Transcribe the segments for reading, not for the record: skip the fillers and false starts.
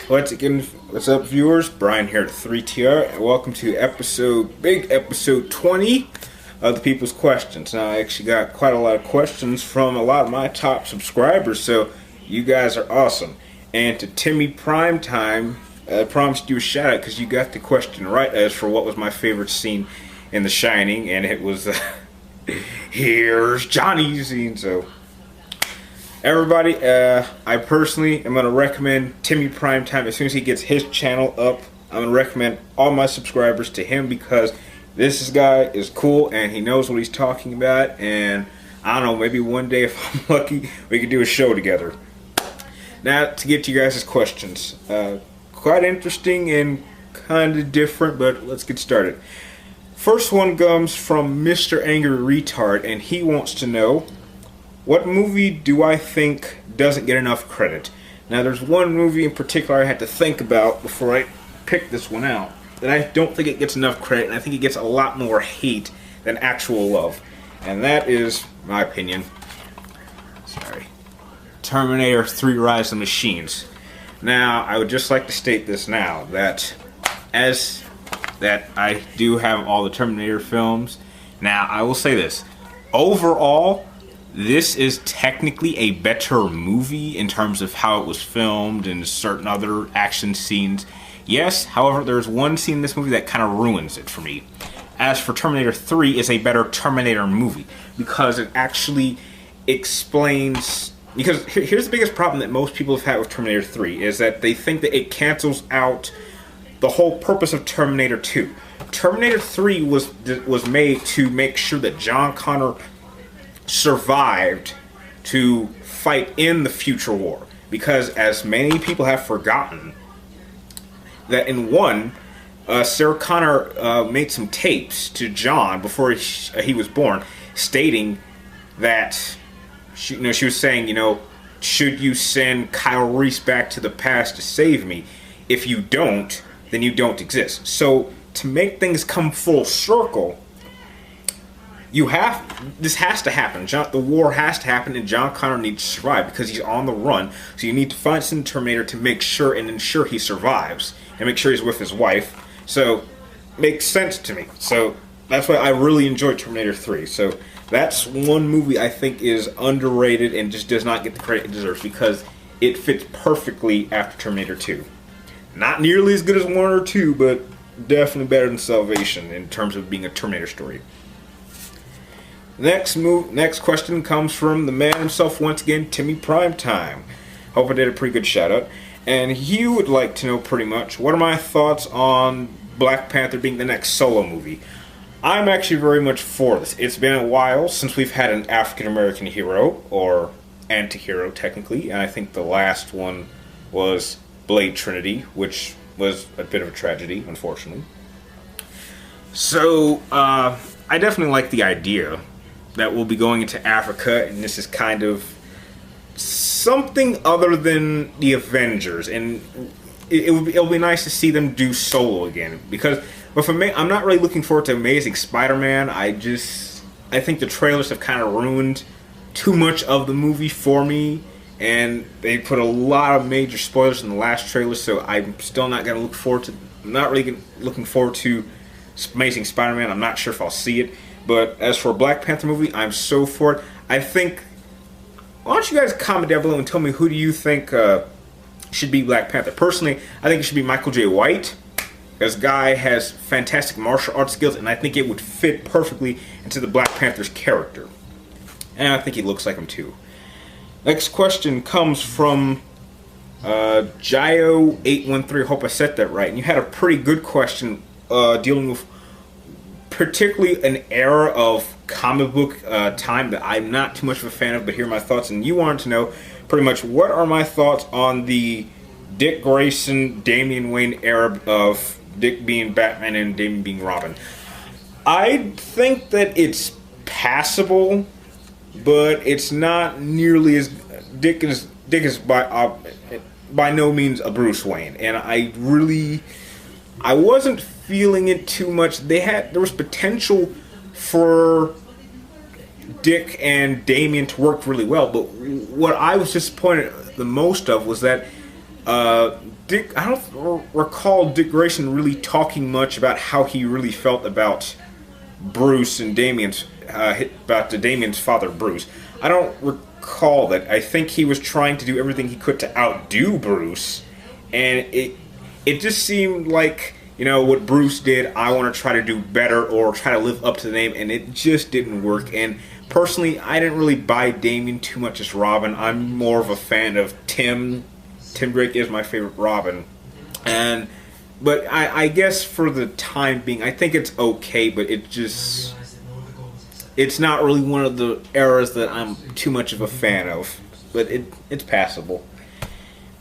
What's up, viewers? Brian here at 3TR, and welcome to big episode 20 of the People's Questions. Now, I actually got quite a lot of questions from a lot of my top subscribers, so you guys are awesome. And to Timmy Primetime, I promised you a shout out because you got the question right as for what was my favorite scene in The Shining, and it was here's Johnny's scene. So everybody, I personally am going to recommend Timmy Primetime. As soon as he gets his channel up, I'm going to recommend all my subscribers to him because this guy is cool and he knows what he's talking about. And I don't know, maybe one day if I'm lucky, we could do a show together. Now, to get to you guys' questions. Quite interesting and kind of different, but let's get started. First one comes from Mr. Angry Retard, and he wants to know, what movie do I think doesn't get enough credit? Now, there's one movie in particular I had to think about before I picked this one out, that I don't think it gets enough credit, and I think it gets a lot more hate than actual love. And that is, my opinion, Terminator 3 Rise of the Machines. Now, I would just like to state this now, that I do have all the Terminator films. Now, I will say this. Overall, this is technically a better movie in terms of how it was filmed and certain other action scenes. Yes, however, there's one scene in this movie that kind of ruins it for me. As for Terminator 3, it's a better Terminator movie because it actually explains... Because here's the biggest problem that most people have had with Terminator 3 is that they think that it cancels out the whole purpose of Terminator 2. Terminator 3 was made to make sure that John Connor survived to fight in the future war. Because as many people have forgotten, that in one, Sarah Connor made some tapes to John before he was born, stating that... She was saying, should you send Kyle Reese back to the past to save me? If you don't, then you don't exist. So, to make things come full circle, this has to happen. The war has to happen, and John Connor needs to survive because he's on the run. So you need to find some Terminator to make sure and ensure he survives, and make sure he's with his wife. So, makes sense to me. So, that's why I really enjoyed Terminator 3. So, that's one movie I think is underrated and just does not get the credit it deserves because it fits perfectly after Terminator 2. Not nearly as good as 1 or 2, but definitely better than Salvation in terms of being a Terminator story. Next question comes from the man himself once again, Timmy Primetime. Hope I did a pretty good shout out. And he would like to know pretty much, what are my thoughts on Black Panther being the next solo movie? I'm actually very much for this. It's been a while since we've had an African-American hero, or anti-hero technically, and I think the last one was Blade Trinity, which was a bit of a tragedy, unfortunately. So, I definitely like the idea that we'll be going into Africa, and this is kind of something other than the Avengers, and it'll be nice to see them do solo again, but for me, I'm not really looking forward to Amazing Spider-Man. I think the trailers have kind of ruined too much of the movie for me, and they put a lot of major spoilers in the last trailer, so I'm still not going to look forward to... I'm not really looking forward to Amazing Spider-Man. I'm not sure if I'll see it, but as for a Black Panther movie, I'm so for it. I think... Why don't you guys comment down below and tell me who do you think should be Black Panther? Personally, I think it should be Michael J. White. This guy has fantastic martial arts skills, and I think it would fit perfectly into the Black Panther's character. And I think he looks like him too. Next question comes from Gio813. Hope I said that right. And you had a pretty good question dealing with particularly an era of comic book time that I'm not too much of a fan of, but here are my thoughts. And you wanted to know pretty much what are my thoughts on the Dick Grayson, Damian Wayne era of Dick being Batman and Damian being Robin. I think that it's passable, but it's not nearly as... Dick is by no means a Bruce Wayne, and I wasn't feeling it too much. There was potential for Dick and Damian to work really well, but what I was disappointed the most of was that Dick, I don't recall Dick Grayson really talking much about how he really felt about Bruce and Damien's about the Damien's father, Bruce. I don't recall that. I think he was trying to do everything he could to outdo Bruce, and it just seemed like, you know, what Bruce did, I want to try to do better or try to live up to the name, and it just didn't work. And personally, I didn't really buy Damien too much as Robin. I'm more of a fan of Tim. Tim Drake is my favorite Robin. But I guess for the time being, I think it's okay, but it's not really one of the eras that I'm too much of a fan of. But it's passable.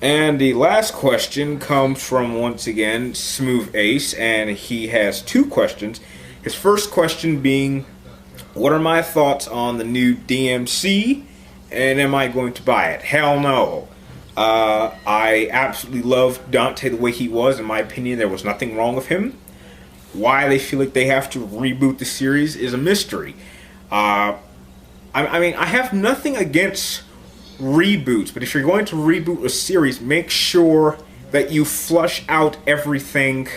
And the last question comes from, once again, Smooth Ace, and he has two questions. His first question being, what are my thoughts on the new DMC, and am I going to buy it? Hell no. I absolutely love Dante the way he was. In my opinion, there was nothing wrong with him. Why they feel like they have to reboot the series is a mystery. I mean, I have nothing against reboots, but if you're going to reboot a series, make sure that you flush out everything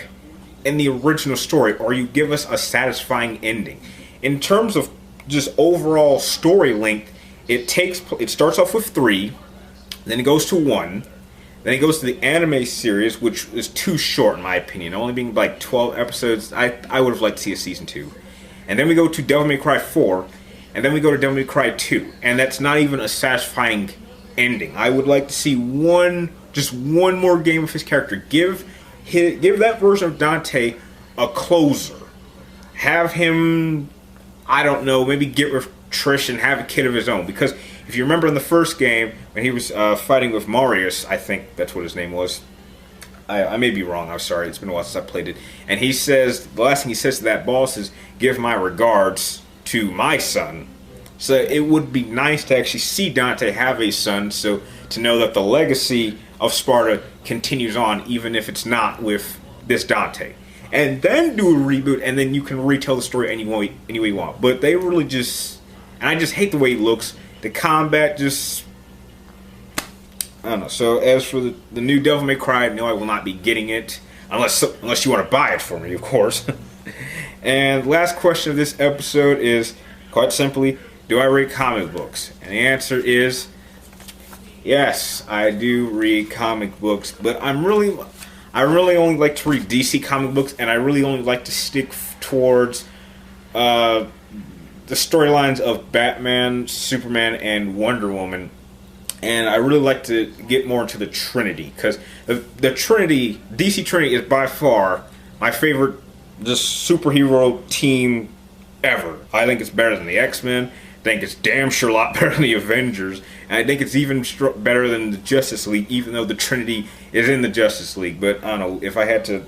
in the original story, or you give us a satisfying ending. In terms of just overall story length, it starts off with 3, then it goes to 1, then it goes to the anime series, which is too short in my opinion, only being like 12 episodes. I would have liked to see a season 2. And then we go to Devil May Cry 4, and then we go to Devil May Cry 2, and that's not even a satisfying ending. I would like to see just one more game of his character. Give that version of Dante a closer. Have him, I don't know, maybe get with Trish and have a kid of his own. Because if you remember in the first game, when he was fighting with Marius, I think that's what his name was. I may be wrong, I'm sorry, it's been a while since I played it. And he says, the last thing he says to that boss is, give my regards to my son. So it would be nice to actually see Dante have a son, so to know that the legacy of Sparta continues on, even if it's not with this Dante. And then do a reboot, and then you can retell the story any way you want. But they really just, and I just hate the way it looks. The combat just, I don't know. So as for the new Devil May Cry, no, I will not be getting it, unless you want to buy it for me, of course. And last question of this episode is, quite simply, do I read comic books? And the answer is, yes, I do read comic books, but I really only like to read DC comic books, and I really only like to stick towards the storylines of Batman, Superman, and Wonder Woman. And I really like to get more into the Trinity, because the Trinity, DC Trinity, is by far my favorite just superhero team ever. I think it's better than the X-Men. I think it's damn sure a lot better than the Avengers. And I think it's even better than the Justice League, even though the Trinity is in the Justice League. But I don't know, if I had to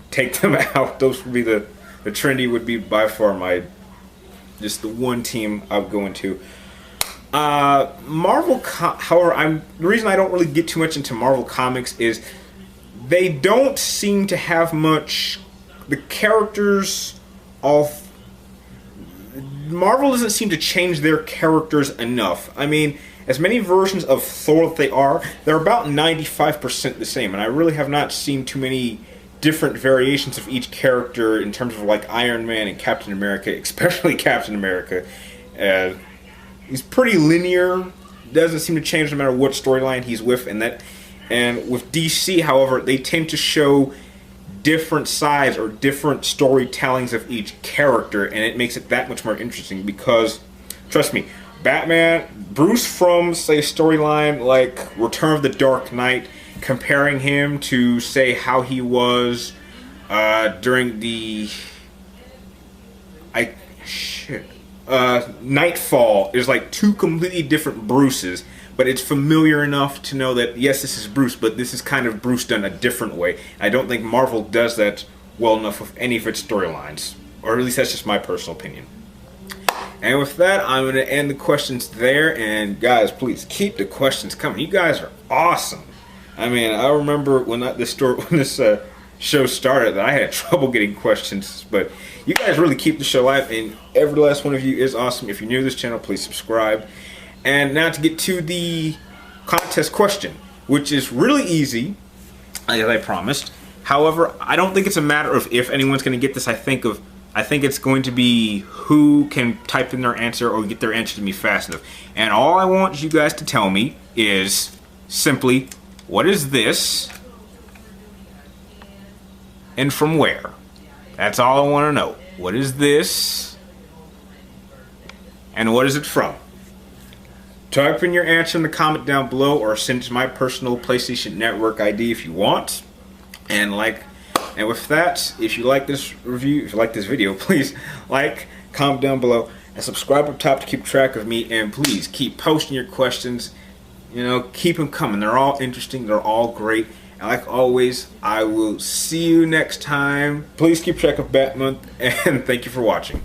take them out, those would be the Trinity would be by far just the one team I would go into. Marvel, however, the reason I don't really get too much into Marvel comics is they don't seem to have much. The characters of Marvel doesn't seem to change their characters enough. I mean, as many versions of Thor that they're about 95% the same, and I really have not seen too many different variations of each character in terms of like Iron Man and Captain America, especially Captain America. He's pretty linear, doesn't seem to change no matter what storyline he's with, and with DC, however, they tend to show different sides or different storytellings of each character, and it makes it that much more interesting because, trust me, Bruce from, say, a storyline like Return of the Dark Knight, comparing him to, say, how he was during the Nightfall is like two completely different Bruces, but it's familiar enough to know that, yes, this is Bruce, but this is kind of Bruce done a different way. I don't think Marvel does that well enough with any of its storylines, or at least that's just my personal opinion. And with that, I'm going to end the questions there, and guys, please keep the questions coming. You guys are awesome. I mean, I remember when this show started that I had trouble getting questions, but you guys really keep the show alive, and every last one of you is awesome. If you're new to this channel, please subscribe. And now to get to the contest question. which is really easy, as I promised. However, I don't think it's a matter of if anyone's going to get this. I think it's going to be who can type in their answer or get their answer to me fast enough. And all I want you guys to tell me is simply, what is this? And from where? That's all I want to know. What is this? And what is it from? Type in your answer in the comment down below or send it to my personal PlayStation Network ID if you want. And with that, if you like this review, if you like this video, please like, comment down below, and subscribe up top to keep track of me. And please keep posting your questions. You know, keep them coming. They're all interesting. They're all great. And like always, I will see you next time. Please keep track of Bat Month, and thank you for watching.